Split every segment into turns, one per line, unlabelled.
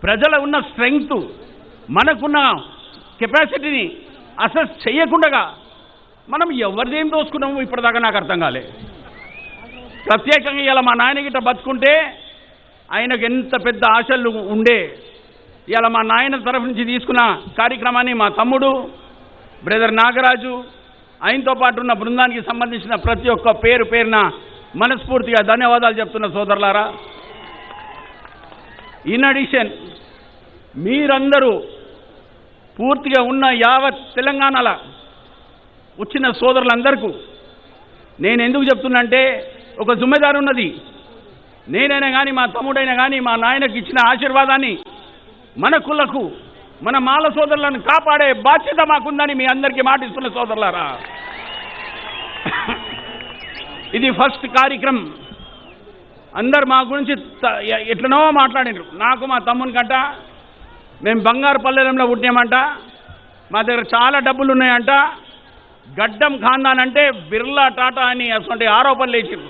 ప్రజల ఉన్న స్ట్రెంగ్త్, మనకున్న కెపాసిటీని అసెస్ చేయకుండా మనం ఎవరిదేం దోసుకున్నాము ఇప్పటిదాకా నాకు అర్థం కాలే. ప్రత్యేకంగా ఇలా మా నాయన గిట్ట బతుకుంటే ఆయనకు ఎంత పెద్ద ఆశలు ఉండే. ఇలా మా నాయన తరఫు నుంచి తీసుకున్న కార్యక్రమాన్ని మా తమ్ముడు బ్రదర్ నాగరాజు, ఆయనతో పాటు ఉన్న బృందానికి సంబంధించిన ప్రతి ఒక్క పేరున మనస్ఫూర్తిగా ధన్యవాదాలు చెప్తున్న సోదరులారా. ఇన్ అడిషన్ మీరందరూ పూర్తిగా ఉన్న యావత్ తెలంగాణలో వచ్చిన సోదరులందరికీ నేను ఎందుకు చెప్తున్నంటే, ఒక జిమ్మెదారు ఉన్నది. నేనైనా కానీ మా తమ్ముడైనా కానీ మా నాయనకి ఇచ్చిన ఆశీర్వాదాన్ని మన కులకు, మన మాల సోదరులను కాపాడే బాధ్యత మాకుందని మీ అందరికీ మాటిస్తున్న సోదరులారా. ఇది ఫస్ట్ కార్యక్రమం. అందరు మా గురించి ఎట్లనో మాట్లాడినారు. నాకు మా తమ్ముని కంట మేము బంగారు పల్లెరంలో పుట్టామంట, మా దగ్గర చాలా డబ్బులు ఉన్నాయంట, గడ్డం ఖాందాన్ అంటే బిర్లా టాటా అని అటువంటి ఆరోపణలు వేసారు.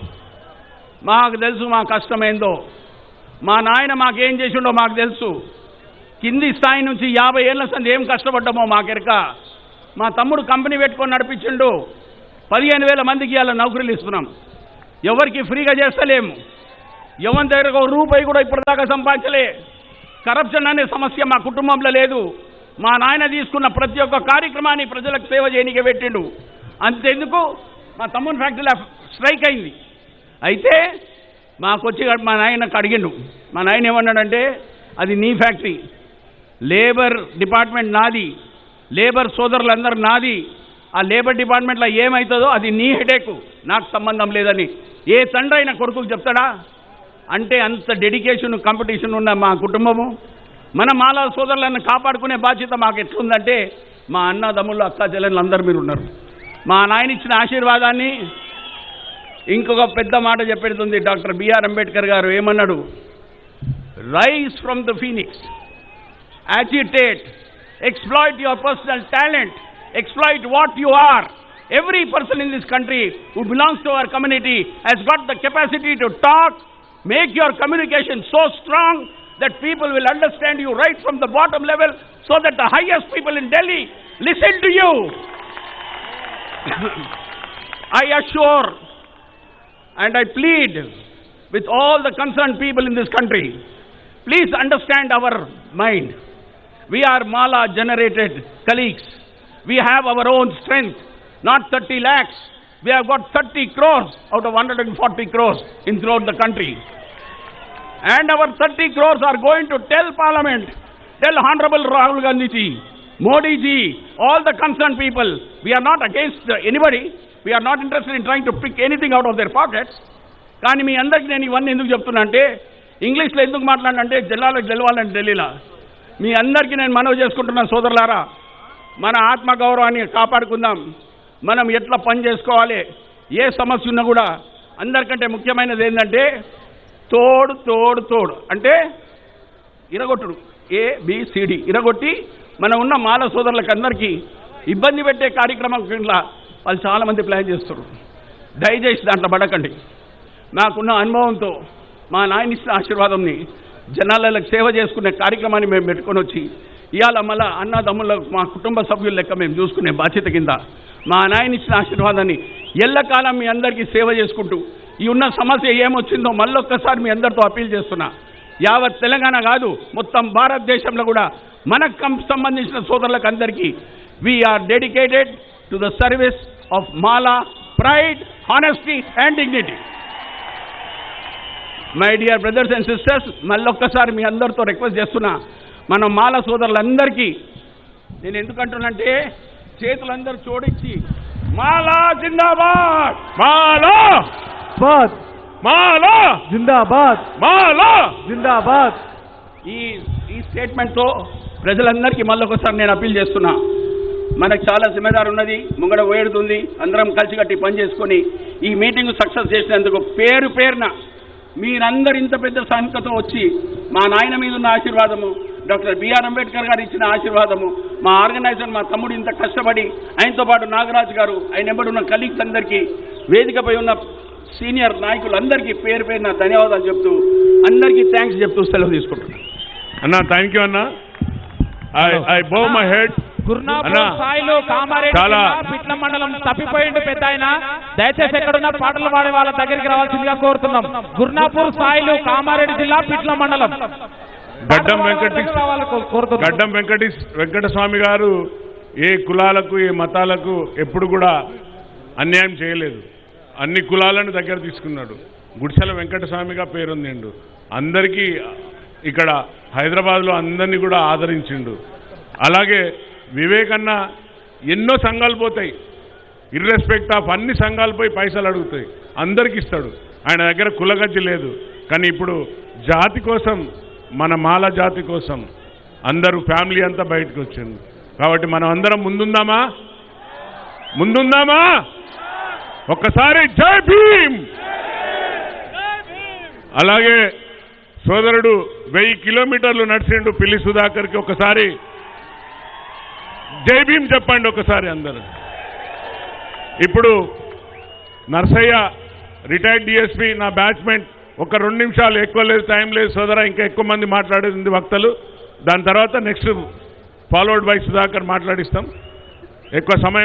మాకు తెలుసు మా కష్టమేందో, మా నాయన మాకేం చేసిండో మాకు తెలుసు. కింది స్థాయి నుంచి 50 ఏళ్ల సంది ఏం కష్టపడ్డామో మాకెరక. మా తమ్ముడు కంపెనీ పెట్టుకొని నడిపించిండు. 15,000 మందికి ఇలా నౌకరీలు ఇస్తున్నాం. ఎవరికి ఫ్రీగా చేస్తలేము. ఎవరి దగ్గర ఒక రూపాయి కూడా ఇప్పటిదాకా సంపాదించలే. కరప్షన్ అనే సమస్య మా కుటుంబంలో లేదు. మా నాయన తీసుకున్న ప్రతి ఒక్క కార్యక్రమాన్ని ప్రజలకు సేవ చేయనీకే పెట్టిండు. అంతెందుకు మా తమ్ముని ఫ్యాక్టరీలో స్ట్రైక్ అయింది. అయితే మాకొచ్చి మా నాయనకు అడిగిండు. మా నాయన ఏమన్నాడంటే, అది నీ ఫ్యాక్టరీ, లేబర్ డిపార్ట్మెంట్ నాది, లేబర్ సోదరులందరూ నాది, ఆ లేబర్ డిపార్ట్మెంట్లో ఏమవుతుందో అది నీ హెడేకు, నాకు సంబంధం లేదని ఏ తండ్రి అయినా కొడుకుకు చెప్తాడా? అంటే అంత డెడికేషన్, కాంపిటీషన్ ఉన్న మా కుటుంబము, మన మాల సోదరులను కాపాడుకునే బాధ్యత మాకు ఎట్లుందంటే, మా అన్నదమ్ముళ్ళు, అక్క చెల్లెళ్ళు అందరూ మీరు ఉన్నారు. మా నాయన ఇచ్చిన ఆశీర్వాదాన్ని ఇంకొక పెద్ద మాట చెప్పేస్తుంది డాక్టర్ బిఆర్ అంబేద్కర్ గారు. ఏమన్నాడు? Rise from the phoenix, agitate, exploit your personal talent, exploit what you are. Every person in this country who belongs to our community has got the capacity to talk, make your communication so strong that people will understand you right from the bottom level, so that the highest people in Delhi listen to you. I assure and I plead with all the concerned people in this country, please understand our mind. We are Mala generated colleagues. We have our own strength, not 30 lakhs. We have got 30 crores out of 140 crores in throughout the country. And our 30 crores are going to tell Parliament, tell Honorable Rahul Gandhi ji, Modi ji, all the concerned people. We are not against anybody. We are not interested in trying to pick anything out of their pockets. కానీ మీ అందరికీ నేను ఇవన్నీ ఎందుకు చెప్తున్నా అంటే, ఇంగ్లీష్లో ఎందుకు మాట్లాడినంటే జిల్లాలకు గెలవాలని ఢిల్లీలో మీ అందరికీ నేను మనవి చేసుకుంటున్నా సోదరులారా. మన ఆత్మగౌరవాన్ని కాపాడుకుందాం. మనం ఎట్లా పని చేసుకోవాలి, ఏ సమస్య ఉన్నా కూడా అందరికంటే ముఖ్యమైనది ఏంటంటే తోడు తోడు తోడు అంటే ఇరగొట్టుడు, ABCD ఇరగొట్టి మనం ఉన్న మాల సోదరులకు అందరికీ ఇబ్బంది పెట్టే కార్యక్రమం కింద వాళ్ళు చాలామంది ప్లాన్ చేస్తారు. దయచేసి దాంట్లో పడకండి. నాకున్న అనుభవంతో మా నాయన ఇచ్చిన ఆశీర్వాదంని జనాలకు సేవ చేసుకునే కార్యక్రమాన్ని మేము పెట్టుకొని వచ్చి ఇవాళ మళ్ళా అన్నదమ్ములకు మా కుటుంబ సభ్యుల లెక్క మేము చూసుకునే బాధ్యత కింద మా నాయన ఇచ్చిన ఆశీర్వాదాన్ని ఎల్లకాలం మీ అందరికీ సేవ చేసుకుంటూ ఈ ఉన్న సమస్య ఏమొచ్చిందో మళ్ళొక్కసారి మీ అందరితో అప్పీల్ చేస్తున్నా. యావత్ తెలంగాణ కాదు, మొత్తం భారతదేశంలో కూడా మనకు సంబంధించిన సోదరులకు అందరికీ we are dedicated to the service of Mala pride, honesty and dignity. My dear brothers and sisters, మళ్ళొక్కసారి మీ అందరితో రిక్వెస్ట్ చేస్తున్నా, మనం మాల సోదరులందరికీ నేను ఎందుకంటున్నంటే చేతులందరూ జోడించి మాలా జిందాబాద్, మాలా బాద్, మాలా జిందాబాద్, మాలా జిందాబాద్. ఈ స్టేట్మెంట్తో ప్రజలందరికీ మళ్ళొకసారి నేను అప్పీల్ చేస్తున్నా. మనకు చాలా జిమ్మేదారు ఉన్నది, ముంగడ వేడుతుంది. అందరం కలిసికట్టి పని చేసుకొని ఈ మీటింగ్ సక్సెస్ చేసినందుకు పేరు పేరున మీరందరూ ఇంత పెద్ద సంఖ్యతో వచ్చి మా నాయన మీద ఉన్న ఆశీర్వాదము, డాక్టర్ బిఆర్ అంబేద్కర్ గారు ఇచ్చిన ఆశీర్వాదము, మా ఆర్గనైజర్ మా తమ్ముడు ఇంత కష్టపడి ఆయనతో పాటు నాగరాజు గారు, ఆయన వెంబడి కలీగ్స్ అందరికీ, వేదికపై ఉన్న సీనియర్ నాయకులందరికీ పేరు పేరున ధన్యవాదాలు చెప్తూ అందరికీ థ్యాంక్స్ చెప్తూ సెలవు తీసుకుంటున్నాను.
అన్నా థ్యాంక్ యూ అన్నా. ఐ బో మై హెడ్.
గురునాపూర్ స్థాయిలో కామారెడ్డి జిల్లా పిట్ల మండలం తప్పిపోయిండు పెద్ద ఆయన. దయచేసి ఎక్కడున్న పాటలు పాడే వాళ్ళ దగ్గరికి రావాల్సిందిగా కోరుతున్నాం. గురునాపూర్ స్థాయిలో కామారెడ్డి జిల్లా పిట్ల మండలం
గడ్డం వెంకటస్వామి గారు ఏ కులాలకు ఏ మతాలకు ఎప్పుడు కూడా అన్యాయం చేయలేదు. అన్ని కులాలను దగ్గర తీసుకున్నాడు. గుడిసెల వెంకటస్వామిగా పేరొందిండు. అందరికీ ఇక్కడ హైదరాబాద్లో అందరినీ కూడా ఆదరించిండు. అలాగే వివేకన్న ఎన్నో సంఘాలు పోతాయి, ఇర్రెస్పెక్ట్ ఆఫ్ అన్ని సంఘాలు పోయి పైసలు అడుగుతాయి, అందరికి ఇస్తాడు. ఆయన దగ్గర కులగజ్జి లేదు. కానీ ఇప్పుడు జాతి కోసం, మన మాల జాతి కోసం అందరూ ఫ్యామిలీ అంతా బయటకు వచ్చింది. కాబట్టి మనం అందరం ముందుందామా? ఒక్కసారి జై భీమ్. అలాగే సోదరుడు 1000 కిలోమీటర్లు నడిచిండు పిల్లి సుధాకర్కి ఒకసారి జై భీమ్ చెప్పండి ఒకసారి అందరూ. ఇప్పుడు నర్సయ్య రిటైర్డ్ డిఎస్పీ, నా బ్యాచ్మెంట్. ఒక 2 నిమిషాలు, ఎక్కువ లేదు, టైం లేదు సోదరా, ఇంకా ఎక్కువ మంది మాట్లాడేది వక్తలు. దాని తర్వాత నెక్స్ట్ ఫాలోడ్ బై సుధాకర్ మాట్లాడిస్తాం. ఎక్కువ సమయం